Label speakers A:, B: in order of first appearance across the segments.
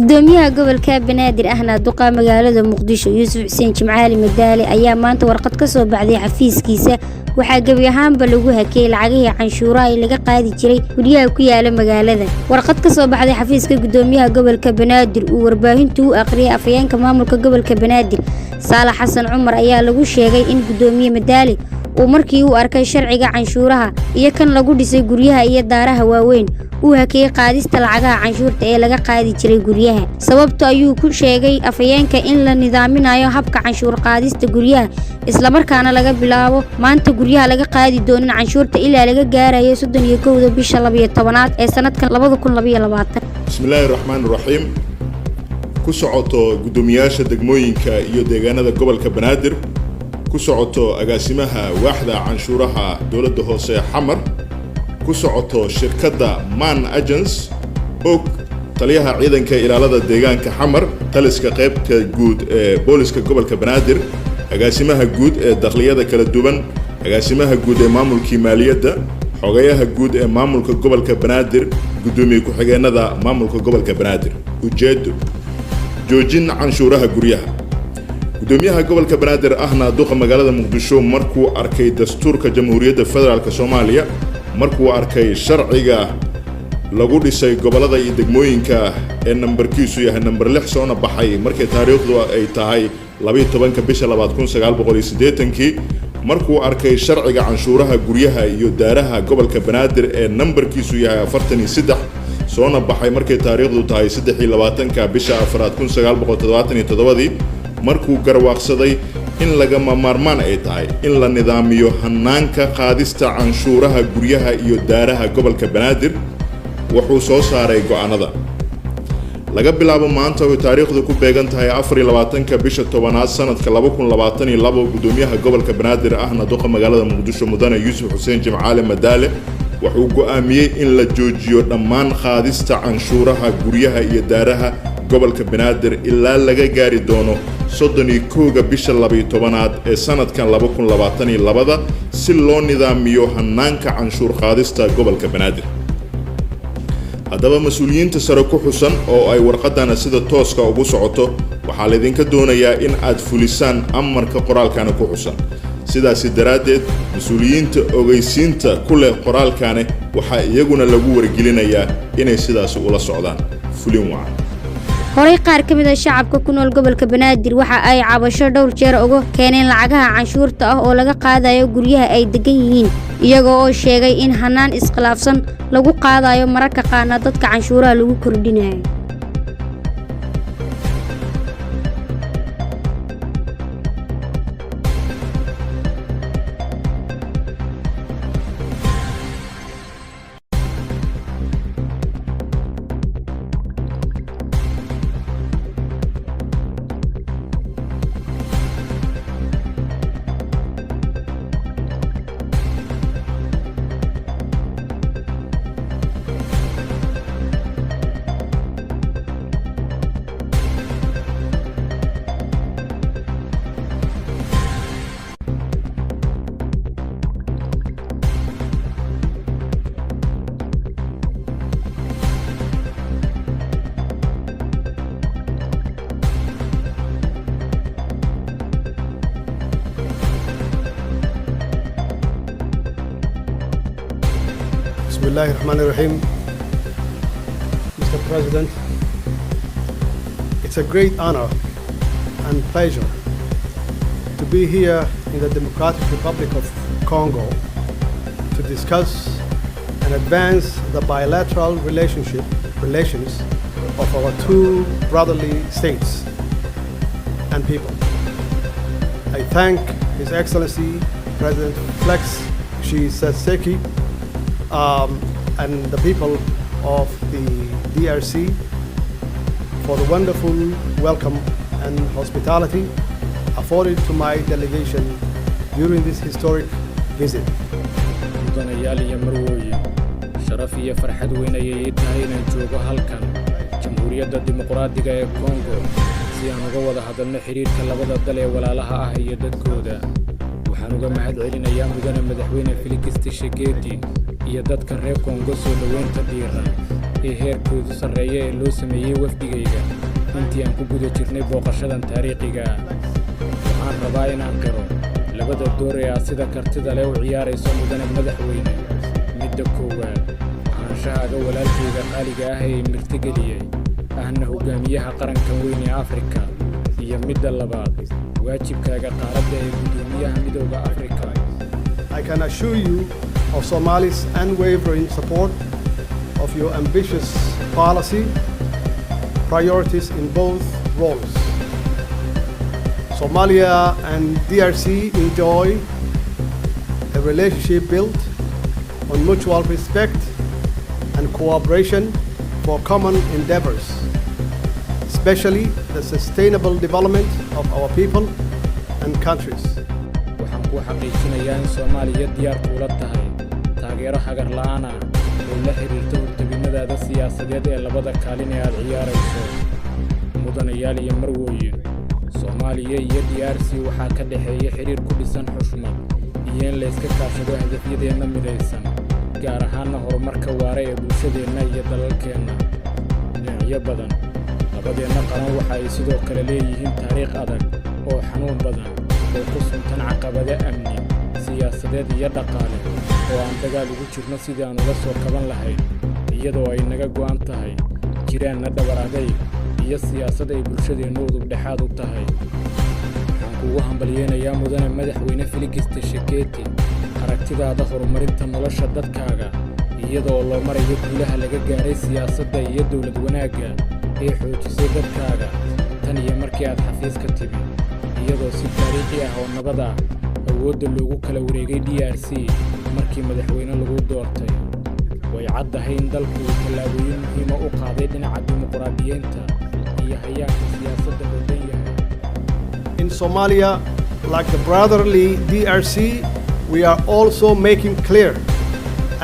A: gudoomiyaha gobolka Banaadir ahna duqa magaalada Muqdisho Yuusuf Xuseen Jimcaali Madaali ayaa maanta warqad ka soo baxday xafiiskiisa waxa gabi ahaanba lagu hakay lacagihii canshuuraha ee laga qaadi jiray guryaha ku yaala magaalada. Warqad ka soo baxday xafiiska gudoomiyaha gobolka Banaadir uu warbaahintu u aqriyay afayeenka maamulka gobolka Banaadir Saalax Xasan Cumar ayaa lagu sheegay in gudoomiye Madaali uu markii uu arkay sharciga canshuuraha iyo kan lagu dhisay guryaha iyo daaraha waaweyn uu hakay qaadista lacagaha canshuurta ee laga qaadi jiray guryaha. Sababta ayuu ku sheegay afayeenka in la nidaaminayo habka canshuur qaadista guryaha isla markaana laga bilaabo maanta guryaha laga qaadi doonin canshuurta ilaa laga gaarayo 31 bisha 12 ee sanadkan 2022.
B: Bismillahir Rahmanir Rahim. Ku socoto gudoomiyaasha degmooyinka iyo deegaanada gobolka Banaadir ku socoto agaasimaha waaxda canshuuraha dawladda hoose Xamar ku socoto shirkadda Man Agents og taliyaha ciidanka ilaalada deegaanka Xamar taliska qaybta guud ee booliska gobolka Banaadir agaasimaha guud ee dakhliga kala duwan agaasimaha guud ee maamulka maaliyadda xogayaha guud ee maamulka gobolka Banaadir gudoomiye ku xigeenada maamulka gobolka Banaadir ujeedo joojin canshuuraha guryaha gudoomiyaha gobolka Banaadir ahna duqa magaalada Muqdisho markuu arkay dastuurka Jamhuuriyadda Federaalka Soomaaliya markuu arkay sharciga lagu dhisay gobolada iyo degmooyinka ee nambarkiisu yahay nambar 6 soo baxay markii taariikhdu ay tahay 12 bisha 1980 markuu arkay sharciga canshuuraha guryaha iyo daaraha gobolka Banaadir ee nambarkiisu yahay 43 soo baxay markii taariikhdu tahay 23 bisha 1977 markuu garwaaqsaday in laga maarmaan ay tahay in la nidaamiyo hanaanka qaadista canshuuraha guryaha iyo daaraha gobolka Banaadir wuxuu soo saaray go'aanada laga bilaabo maanta oo taariikhdu ku beegan tahay 24 bisha 10 sanadka 2022 gudoomiyaha gobolka Banaadir ahna duqa magaalada Muqdisho mudane Yuusuf Xuseen Jimcaali Madaali wuxuu go'aamiyay in la joojiyo dhammaan qaadista canshuuraha guryaha iyo daaraha gobolka Banaadir ilaa laga gaari doono 31 bisha 12 ee sanadkan 2022 si loo nidaamiyo hanaanka canshuur qaadista gobolka Banaadir haddaba mas'uuliyiinta sare ku xusan oo ay warqadana sida tooska ugu socoto waxaa la idinka doonayaa in aad fulisaan amarka qoraalkana ku xusan sidaas daraadeed mas'uuliyiinta ogeysiinta ku leh qoraalkana waxa iyaguna lagu wargelinayaa inay sidaas ula socdaan fulin wacan
A: horay qaar ka mid ah shacabka ku nool gobolka Banaadir waxa ay cabasho dhowr jeer uga keeneen lacagaha canshuurta ah oo laga qaadayo guryaha ay degan yihiin iyagoo oo sheegay in hanaan iskhilaafsan lagu qaadayo mararka qaarna dadka canshuuraha lagu kordhinayo
C: Bismillahir Rahmanir Rahim. Mr. President, it's a great honor and pleasure to be here in the Democratic Republic of Congo to discuss and advance the bilateral relations of our two brotherly states and people. I thank His Excellency President Felix Tshisekedi and the people of the DRC for the wonderful welcome and hospitality afforded to my delegation during this historic visit.
D: mudanayaal iyo marwooyin sharaf iyo farxad weyn ayay tahay inaan joogo halkan Jamhuuriyadda Dimuqraadiga ee Congo si aan uga wada hadalno xiriirka labada dal ee walaalaha ah iyo dadkooda waxaan uga mahadcelinayaa mudane madaxweyne Felix Tshisekedi iyo dadka reer Congo soo dhaweynta diiran ee heerkoodu sarreeya ee loo sameeyey wafdigayga intii aan ku guda jirnay booqashadan taariikhiga ah. waxaan rabaa inaan qiro labada door ee aad sida kartida leh u ciyaarayso mudane madaxweyne. midda koowaad, ahaanshahaga walaalkayga qaaliga ah ee mirtigeliyey ahna hogaamiyaha qarankan weyn ee Afrika, iyo midda labaad, waajibkaaga qaaradda ee gudoomiyaha midowga Afrika.
C: I can assure you of Somalia's unwavering support of your ambitious policy priorities in both roles. Somalia and DRC enjoy a relationship built on mutual respect and cooperation for common endeavors, especially the sustainable development of our people and countries.
D: waxaan ku xaqiijinayaa in Soomaaliya diyaar kula tahay taageero hagar la'aan ah oo la xiriirta hortaginadaada siyaasadeed ee labada kaalin ee aad ciyaarayso. mudanayaal iyo marwooyin, Soomaaliya iyo DRC waxaa ka dhaxeeya xiriir ku dhisan xushmad iyo in la iska kaashado hadafyadeena midaysan, gaar ahaanna horumarka waara ee bulshadeenna iyo dalalkeenna. dhinacyo badan, labadeena qaran waxa ay sidoo kale leeyihiin taariikh adag oo xanuun badan oo ku suntan caqabado amni, siyaasadeed iyo dhaqaale oo aan dagaal ugu jirno sidii aan uga soo kaban lahayn, iyadoo ay naga go'an tahay jiraanna dhabar aday iyo siyaasad ay bulshadeennu udub dhexaad u tahay. waxaan kugu hambalyeynayaa mudane madaxweyne Felix Tshisekedi aragtidaada horumarinta nolosha dadkaaga, iyadoo loo marayo guulaha laga gaaray siyaasadda iyo dowlad wanaagga ee xoojisay dadkaaga tan iyo markii aad xafiiska timi, iyadoo si taariikhi ah oo nabad ah awoodda loogu kala wareegay DRC markii madaxweyne lagu doortay. way caddahay in dalku uu tallaabooyin muhiima u qaaday dhinaca dimuqraadiyiinta iyo hayaanka siyaasadda loo dhan yahay.
C: In Somalia, like the brotherly DRC, we are also making clear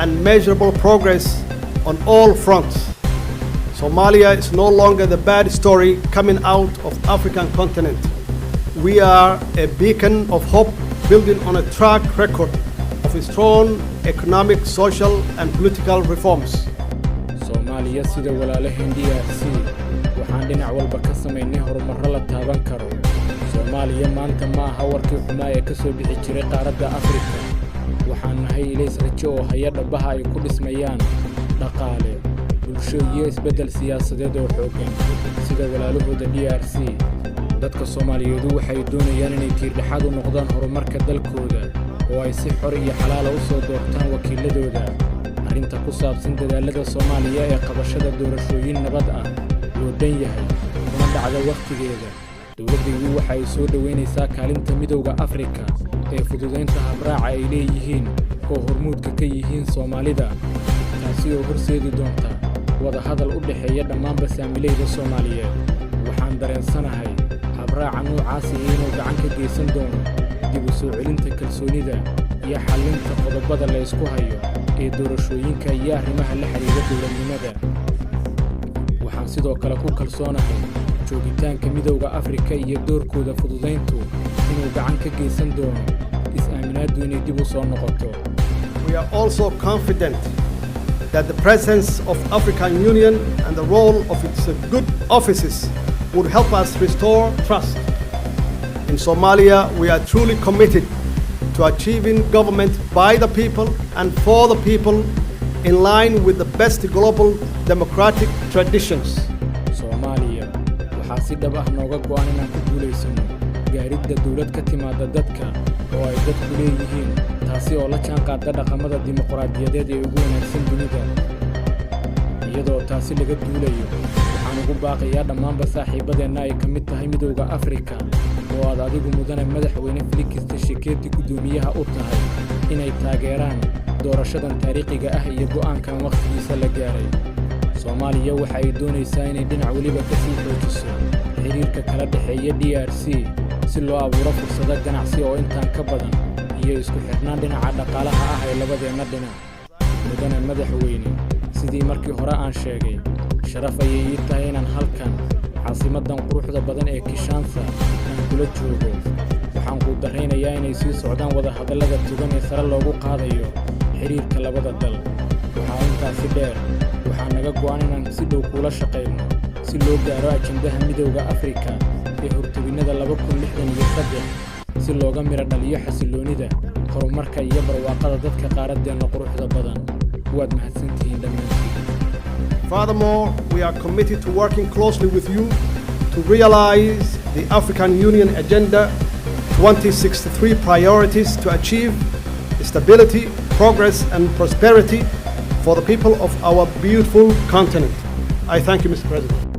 C: and measurable progress on all fronts. Somalia is no longer the bad story coming out of the African continent. We are a beacon of hope building on a track record of strong economic, social and political reforms.
D: Soomaaliya sida walaalaheen DRC waxaan dhinac walba ka samaynay horumarro la taaban karo. Soomaaliya maanta ma aha warkii xumaa ee ka soo bixi jiray qaaradda Afrika. waxaan nahay ilays rajo oo hay-adaha ay ku dhismayaan dhaqaale, bulsho iyo isbeddel siyaasadeed oo xooggan sida walaalahooda DRC. dadka Soomaaliyeed waxay doonayaan inay tiir dhexaad u noqdaan horumarka dalkooda oo ay si xor iyo xalaal ah u soo doortaan wakiiladooda. arrinta ku saabsan dadaalada Soomaaliya ee qabashada doorashooyin nabad ah loo dhan yahay kuna dhacda waqtigeeda, dowladdu waxa ay soo dhaweynaysaa kaalinta midowga Afrika ee fududeynta habraaca ay leeyihiin oo hormuudka ka yihiin Soomaalida, taasi oo horseedi doonta wada hadal u dhaxeeya dhammaan saamilayda Soomaaliyeed. waxaan dareensanahay habraaca noocaasi inuu gacan ka geysan doono dib u soo celinta kalsoonida iyo xallinta qodobada la isku hayo ee doorashooyinka iyo arrimaha la xiriira dowladnimada. waxaan sidoo kale ku kalsoonahay joogitaanka midowga Afrika iyo doorkooda fududeyntu inuu gacan ka geysan doono is-aaminaadu inay dib u soo noqoto.
C: We are also confident that the presence of African Union and the role of its good offices would help us restore trust. In Somalia, we are truly committed to achieving government by the people and for the people in line with the best global democratic traditions.
D: Soomaaliya waxaa si dhab ah nooga go'an inaan ku guulaysano gaaridda dowlad ka timaada dadka oo ay dadku leeyihiin, taasi oo la jaanqaada dhaqamada dimuqraadiyadeed ee ugu wanaagsan dunida. iyadoo taasi laga duulayo, waxaan ugu baaqayaa dhammaanba saaxiibadeenna ay ka mid tahay midowga Afrika oo aad adigu mudane madaxweyne Felix Tshisekedi gudoomiyaha u tahay inay taageeraan doorashadan taariikhiga ah iyo go'aankan waqtigiisa la gaaray. Soomaaliya waxa ay doonaysaa inay dhinac waliba ka sii xoojiso xiriirka kala dhaxeeya DRC si loo abuuro fursado ganacsi oo intaan ka badan iyo isku xirnaan dhinaca dhaqaalaha ah ee labadeena dhinac. mudane madaxweyne, sidii markii hore aan sheegay, sharaf ayay ii tahay inaan halkan caasimadan quruxda badan ee Kinshasa aan kula joogo. waxaan ku dareenayaa inay sii socdaan wada hadallada tugan ee sare loogu qaadayo xiriirka labada dal. waxaa intaasi dheer, waxaan naga go'an inaan si dhow kula shaqayno si loo gaaro ajendaha midowda Afrika ee hortabinnada 2063 si looga miro dhaliyo xasilloonida horumarka iyo barwaaqada dadka qaaradeena quruxda badan. waad mahadsantihiin dhammaantiin.
C: Furthermore, we are committed to working closely with you to realize the African Union Agenda 2063 priorities to achieve stability, progress and prosperity for the people of our beautiful continent. I thank you, Mr. President.